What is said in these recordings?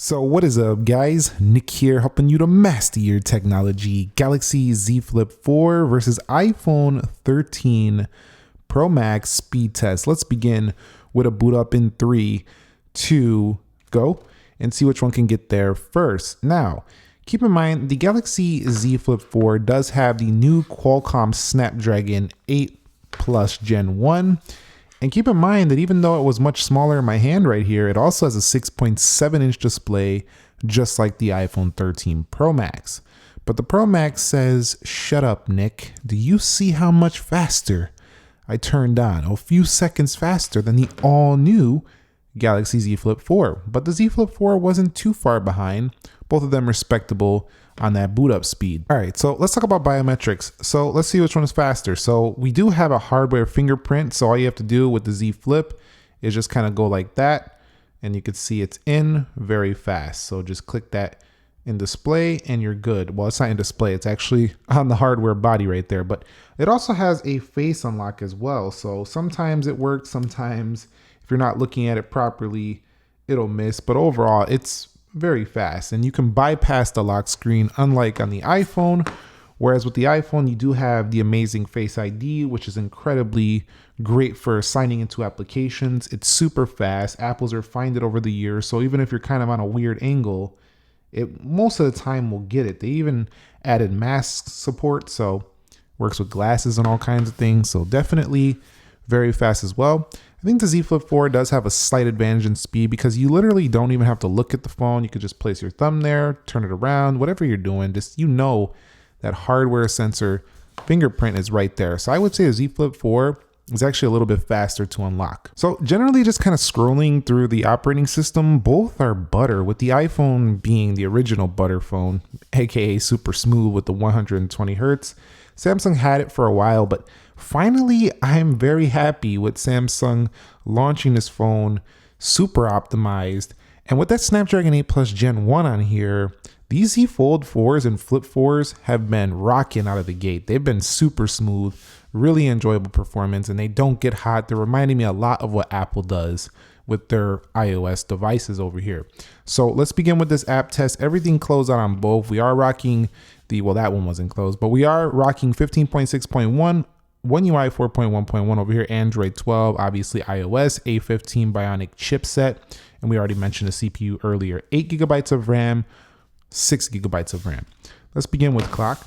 So what is up, guys? Nick here, helping you to master your technology. Galaxy Z Flip 4 versus iPhone 13 Pro Max speed test. Let's begin with a boot up in 3, 2, go, and see which one can get there first. Now, keep in mind, the Galaxy Z Flip 4 does have the new Qualcomm Snapdragon 8 Plus Gen 1. And keep in mind that even though it was much smaller in my hand right here, it also has a 6.7-inch display, just like the iPhone 13 Pro Max. But the Pro Max says, shut up, Nick. Do you see how much faster I turned on? A few seconds faster than the all-new Galaxy Z Flip 4. But the Z Flip 4 wasn't too far behind, both of them respectable on that boot up speed. All right, so let's talk about biometrics. So let's see which one is faster. So we do have a hardware fingerprint. So all you have to do with the Z Flip is just kind of go like that, and you can see it's in very fast. So just click that in display and you're good. Well, it's not in display, it's actually on the hardware body right there, but it also has a face unlock as well. So sometimes it works, sometimes if you're not looking at it properly, it'll miss, but overall it's very fast, and you can bypass the lock screen unlike on the iPhone. Whereas with the iPhone, you do have the amazing Face ID, which is incredibly great for signing into applications. It's super fast. Apple's refined it over the years, so even if you're kind of on a weird angle, it most of the time will get it. They even added mask support, so works with glasses and all kinds of things. So definitely very fast as well. I think the Z Flip 4 does have a slight advantage in speed because you literally don't even have to look at the phone. You could just place your thumb there, turn it around, whatever you're doing, just that hardware sensor fingerprint is right there. So I would say a Z Flip 4 is actually a little bit faster to unlock. So generally just kind of scrolling through the operating system, both are butter, with the iPhone being the original butter phone, aka super smooth with the 120 hertz. Samsung had it for a while, but finally, I'm very happy with Samsung launching this phone super optimized. And with that Snapdragon 8 Plus Gen 1 on here, these Z Fold 4s and Flip 4s have been rocking out of the gate. They've been super smooth, really enjoyable performance, and they don't get hot. They're reminding me a lot of what Apple does with their iOS devices over here. So let's begin with this app test. Everything closed out on both. We are rocking well, that one wasn't closed, but we are rocking 15.6.1, One UI 4.1.1 over here, Android 12, obviously iOS, A15 Bionic chipset, and we already mentioned the CPU earlier. 8 gigabytes of RAM, 6 gigabytes of RAM. Let's begin with clock.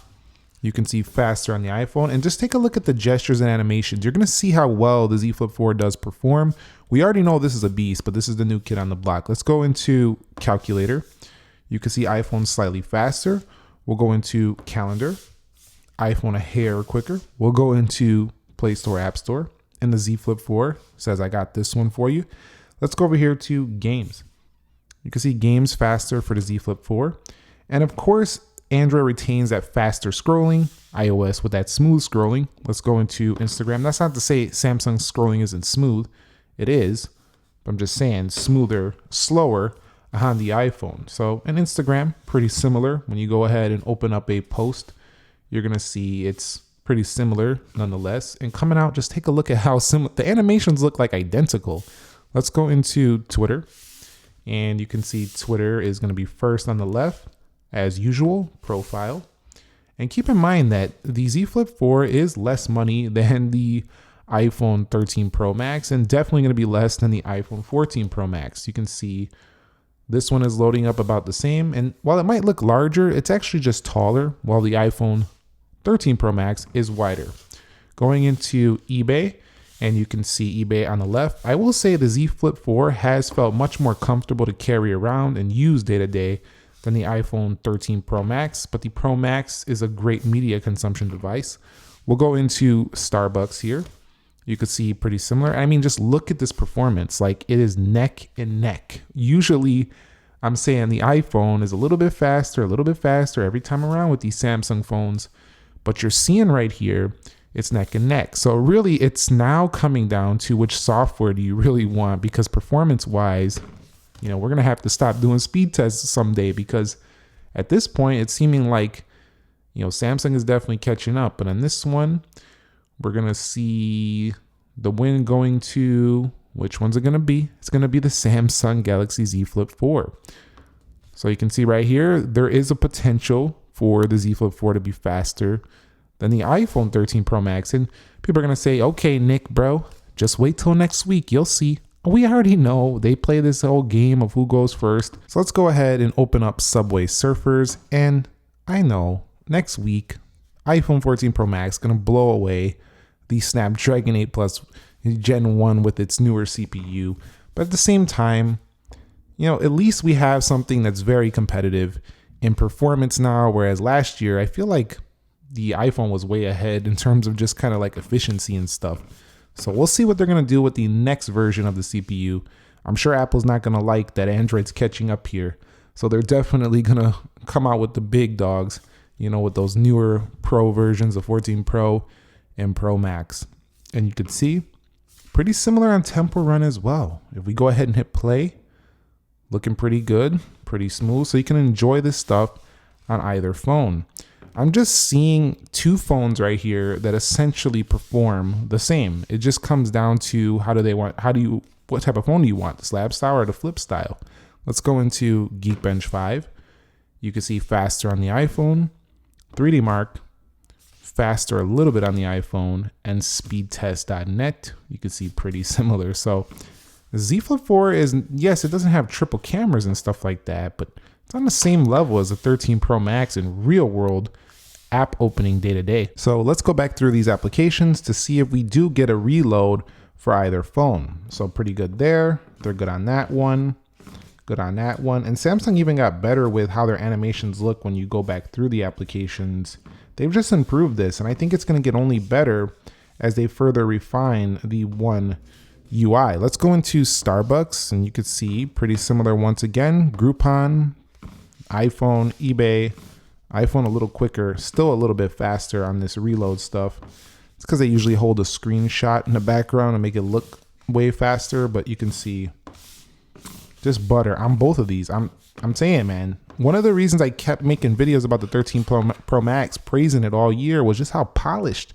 You can see faster on the iPhone, and just take a look at the gestures and animations. You're gonna see how well the Z Flip 4 does perform. We already know this is a beast, but this is the new kid on the block. Let's go into calculator. You can see iPhone slightly faster. We'll go into calendar. iPhone a hair quicker. We'll go into Play Store, App Store, and the Z Flip 4 says I got this one for you. Let's go over here to games. You can see games faster for the Z Flip 4. And of course, Android retains that faster scrolling, iOS with that smooth scrolling. Let's go into Instagram. That's not to say Samsung scrolling isn't smooth. It is, but I'm just saying smoother, slower on the iPhone. So in Instagram, pretty similar. When you go ahead and open up a post, you're going to see it's pretty similar nonetheless. And coming out, just take a look at how similar the animations look, like identical. Let's go into Twitter, and you can see Twitter is going to be first on the left as usual, profile. And keep in mind that the Z Flip 4 is less money than the iPhone 13 Pro Max, and definitely going to be less than the iPhone 14 Pro Max. You can see this one is loading up about the same, and while it might look larger, it's actually just taller, while the iPhone 13 Pro Max is wider. Going into eBay, and you can see eBay on the left. I will say the Z Flip 4 has felt much more comfortable to carry around and use day to day than the iPhone 13 Pro Max, but the Pro Max is a great media consumption device. We'll go into Starbucks here. You could see pretty similar. I mean, just look at this performance. Like, it is neck and neck. Usually, I'm saying the iPhone is a little bit faster every time around with these Samsung phones. But you're seeing right here, it's neck and neck. So really, it's now coming down to which software do you really want, because performance-wise, we're going to have to stop doing speed tests someday, because at this point, it's seeming like, Samsung is definitely catching up. But on this one, we're going to see the win going to, which one's it going to be? It's going to be the Samsung Galaxy Z Flip 4. So you can see right here, there is a potential for the Z Flip 4 to be faster than the iPhone 13 Pro Max. And people are going to say, okay, Nick, bro, just wait till next week. You'll see. We already know they play this whole game of who goes first. So let's go ahead and open up Subway Surfers. And I know next week, iPhone 14 Pro Max going to blow away the Snapdragon 8 Plus Gen 1 with its newer CPU. But at the same time, at least we have something that's very competitive in performance now. Whereas last year, I feel like the iPhone was way ahead in terms of just kind of like efficiency and stuff. So we'll see what they're going to do with the next version of the CPU. I'm sure Apple's not going to like that Android's catching up here. So they're definitely going to come out with the big dogs, with those newer Pro versions of 14 Pro and Pro Max. And you can see pretty similar on Temple Run as well. If we go ahead and hit play, looking pretty good, pretty smooth. So you can enjoy this stuff on either phone. I'm just seeing two phones right here that essentially perform the same. It just comes down to what type of phone do you want, the slab style or the flip style? Let's go into Geekbench 5. You can see faster on the iPhone, 3D Mark, faster a little bit on the iPhone, and speedtest.net. You can see pretty similar. So the Z Flip 4 is, yes, it doesn't have triple cameras and stuff like that, but it's on the same level as the 13 Pro Max in real world app opening day to day. So let's go back through these applications to see if we do get a reload for either phone. So pretty good there. They're good on that one. Good on that one. And Samsung even got better with how their animations look when you go back through the applications. They've just improved this, and I think it's going to get only better as they further refine the One UI. Let's go into Starbucks, and you can see pretty similar once again. Groupon, iPhone, eBay, iPhone a little quicker, still a little bit faster on this reload stuff. It's because they usually hold a screenshot in the background and make it look way faster, but you can see just butter on both of these. I'm saying, man, one of the reasons I kept making videos about the 13 Pro Max, praising it all year, was just how polished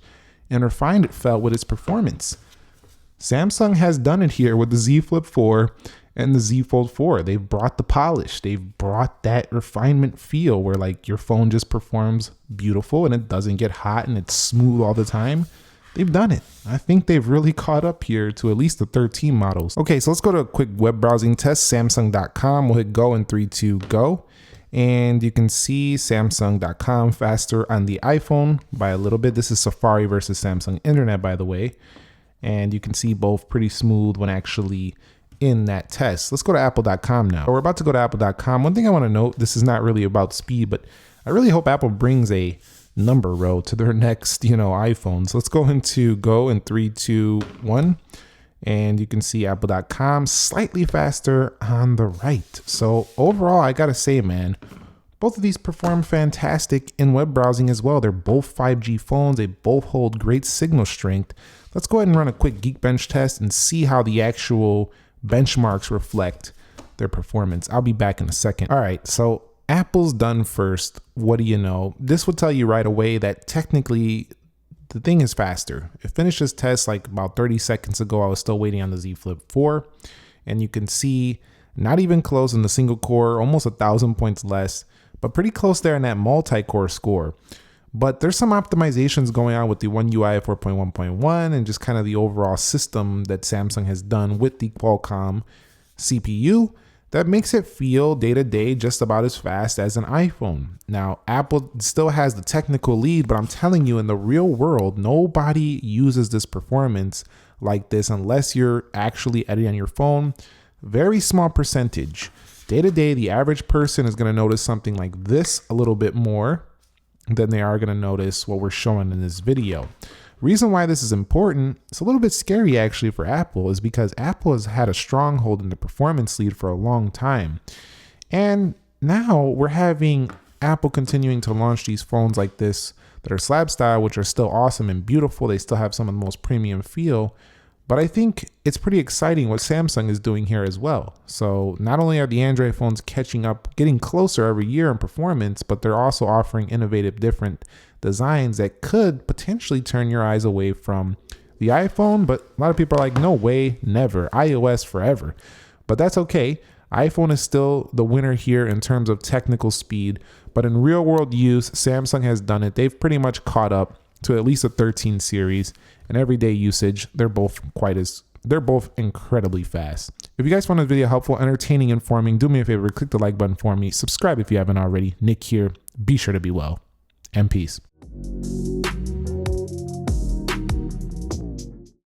and refined it felt with its performance. Samsung has done it here with the Z Flip 4 and the Z Fold 4. They've brought the polish. They've brought that refinement feel where like your phone just performs beautiful and it doesn't get hot and it's smooth all the time. They've done it. I think they've really caught up here to at least the 13 models. Okay, so let's go to a quick web browsing test. Samsung.com. We'll hit go in 3, 2, go. And you can see Samsung.com faster on the iPhone by a little bit. This is Safari versus Samsung Internet, by the way. And you can see both pretty smooth when actually in that test. Let's go to Apple.com now. We're about to go to Apple.com. One thing I want to note, this is not really about speed, but I really hope Apple brings a number row to their next, iPhones. Let's go into go in 3, 2, 1. And you can see Apple.com slightly faster on the right. So overall, I gotta say, man, both of these perform fantastic in web browsing as well. They're both 5G phones. They both hold great signal strength. Let's go ahead and run a quick Geekbench test and see how the actual benchmarks reflect their performance. I'll be back in a second. All right, so Apple's done first. What do you know? This will tell you right away that technically the thing is faster. It finished this test like about 30 seconds ago. I was still waiting on the Z Flip 4. And you can see not even close in the single core, almost 1,000 points less, but pretty close there in that multi-core score. But there's some optimizations going on with the One UI 4.1.1 and just kind of the overall system that Samsung has done with the Qualcomm CPU that makes it feel day to day just about as fast as an iPhone. Now, Apple still has the technical lead, but I'm telling you, in the real world, nobody uses this performance like this unless you're actually editing on your phone. Very small percentage. Day to day, the average person is going to notice something like this a little bit more than they are going to notice what we're showing in this video. Reason why this is important, it's a little bit scary actually for Apple, is because Apple has had a stronghold in the performance lead for a long time. And now we're having Apple continuing to launch these phones like this that are slab style, which are still awesome and beautiful. They still have some of the most premium feel. But I think it's pretty exciting what Samsung is doing here as well. So not only are the Android phones catching up, getting closer every year in performance, but they're also offering innovative different designs that could potentially turn your eyes away from the iPhone. But a lot of people are like, no way, never, iOS forever. But that's okay. iPhone is still the winner here in terms of technical speed, but in real world use, Samsung has done it. They've pretty much caught up to at least a 13 series. In everyday usage, they're both incredibly fast. If you guys found this video helpful, entertaining, informing, do me a favor, click the like button for me. Subscribe if you haven't already. Nick here. Be sure to be well, and peace.